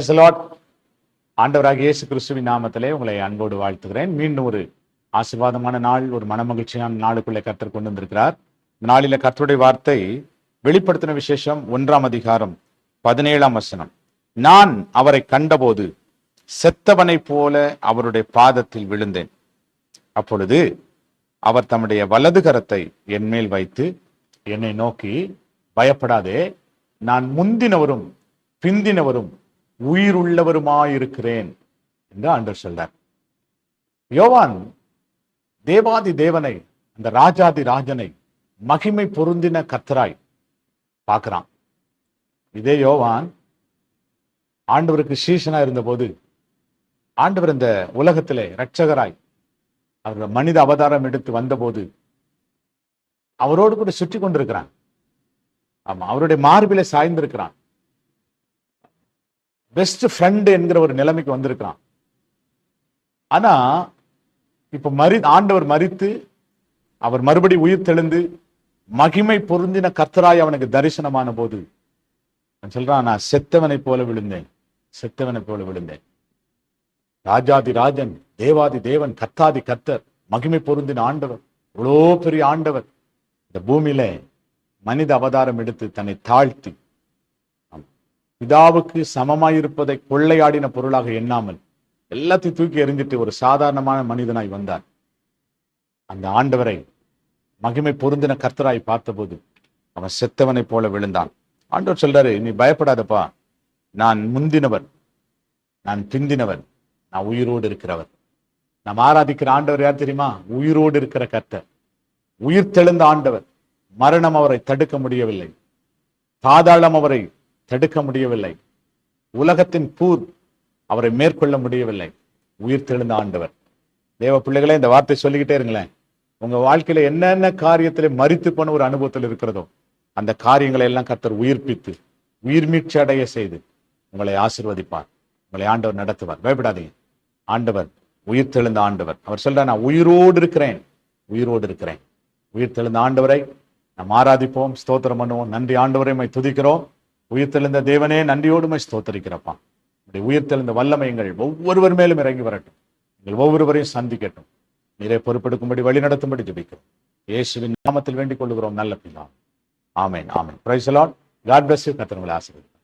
Praise the Lord. ஆண்டவராகிய இயேசு கிறிஸ்துவின் நாமத்திலே உங்களை அன்போடு வாழ்த்துகிறேன். மீண்டும் ஒரு ஆசீர்வாதமான நாள், ஒரு மனமகிழ்ச்சியான நாளுக்குள்ளே கர்த்தர் கொண்டு வந்திருக்கிறார். இந்த நாளில கர்த்தருடைய வார்த்தை வெளிப்படுத்தின விசேஷம் 1ஆம் அதிகாரம் 17ஆம் வசனம். நான் அவரை கண்டபோது செத்தவனைப் போல அவருடைய பாதத்தில் விழுந்தேன். அப்பொழுது அவர் தம்முடைய வலது கரத்தை என் மேல் வைத்து என்னை நோக்கி, பயப்படாதே, நான் முந்தினவரும் பிந்தினவரும் உயிருள்ளவருமாயிருக்கிறேன் என்று ஆண்டவர் சொல்றார். யோவான் தேவாதி தேவனை, அந்த ராஜாதி ராஜனை மகிமை பொருந்தின கர்த்தராய் பார்க்கிறான். இதே யோவான் ஆண்டவருக்கு சீஷனா இருந்தபோது, ஆண்டவர் இந்த உலகத்திலே இரட்சகராய் அவர் மனித அவதாரம் எடுத்து வந்தபோது அவரோடு கூட சுற்றி கொண்டிருக்கிறான். ஆமா, அவருடைய மார்பிலே சாய்ந்திருக்கிறான். பெஸ்ட் ஃப்ரெண்ட் என்கிற ஒரு நிலைமைக்கு வந்திருக்கிறான். ஆனா இப்ப ஆண்டவர் மரித்து அவர் மறுபடி உயிர் தெழுந்து மகிமை பொருந்தின கர்த்தராய் அவனுக்கு தரிசனமான போது சொல்றான், நான் செத்தவனை போல விழுந்தேன், செத்தவனை போல விழுந்தேன். ராஜாதி ராஜன், தேவாதி தேவன், கர்த்தாதி கர்த்தர், மகிமை பொருந்தின ஆண்டவர், இவ்வளோ பெரிய ஆண்டவர் இந்த பூமியில மனித அவதாரம் எடுத்து தன்னை தாழ்த்தி பிதாவுக்கு சமமாயிருப்பதை கொள்ளையாடின பொருளாக எண்ணாமல் எல்லாத்தையும் தூக்கி எறிஞ்சிட்டு ஒரு சாதாரணமான மனிதனாய் வந்தார். அந்த ஆண்டவரை மகிமை பொருந்தின கர்த்தராய் பார்த்தபோது அவன் செத்தவனை போல விழுந்தான். ஆண்டவர் சொல்றாரு, நீ பயப்படாதப்பா, நான் முந்தினவர், நான் பிந்தினவர், நான் உயிரோடு இருக்கிறவர். நாம் ஆராதிக்கிற ஆண்டவர் யார் தெரியுமா? உயிரோடு இருக்கிற கர்த்தர், உயிர் தெழுந்த ஆண்டவர். மரணம் அவரை தடுக்க முடியவில்லை, பாதாளம் அவரை தடுக்க முடியவில்லை, உலகத்தின் கூர் அவரை மேற்கொள்ள முடியவில்லை. உயிர் தெழுந்த ஆண்டவர். தேவ பிள்ளைகளே, இந்த வார்த்தை சொல்லிக்கிட்டே இருங்களேன். உங்க வாழ்க்கையில என்னென்ன காரியத்திலே மரித்து போன ஒரு அனுபவத்தில் இருக்கிறதோ அந்த காரியங்களை எல்லாம் கர்த்தர் உயிர்ப்பித்து உயிர் மீட்சி அடைய செய்து உங்களை ஆசீர்வதிப்பார், உங்களை ஆண்டவர் நடத்துவார். பயப்படாதீங்க, ஆண்டவர் உயிர் தெழுந்த ஆண்டவர். அவர் சொல்ற, நான் உயிரோடு இருக்கிறேன், உயிரோடு இருக்கிறேன். உயிர் தெழுந்த ஆண்டவரை நாம் ஆராதிப்போம், ஸ்தோத்திரம் பண்ணுவோம். நன்றி ஆண்டவரை மை துதிக்கிறோம். உயிர் தெழுந்த தேவனே, நன்றியோடுமை ஸ்தோத்தரிக்கிறப்பா. உயிர் தெழுந்த வல்லமை எங்கள் ஒவ்வொருவர் மேலும் இறங்கி வரட்டும், எங்கள் ஒவ்வொருவரையும் சந்திக்கட்டும். நீரை பொறுப்பெடுக்கும்படி வழி நடத்தும்படி ஜெபிக்கிறோம். இயேசுவின் நாமத்தில் வேண்டிக் கொள்கிறோம் நல்ல பிதாவே. Amen, amen. Praise the Lord. God bless you. கர்த்தர் உங்களை ஆசீர்வதிப்பார்.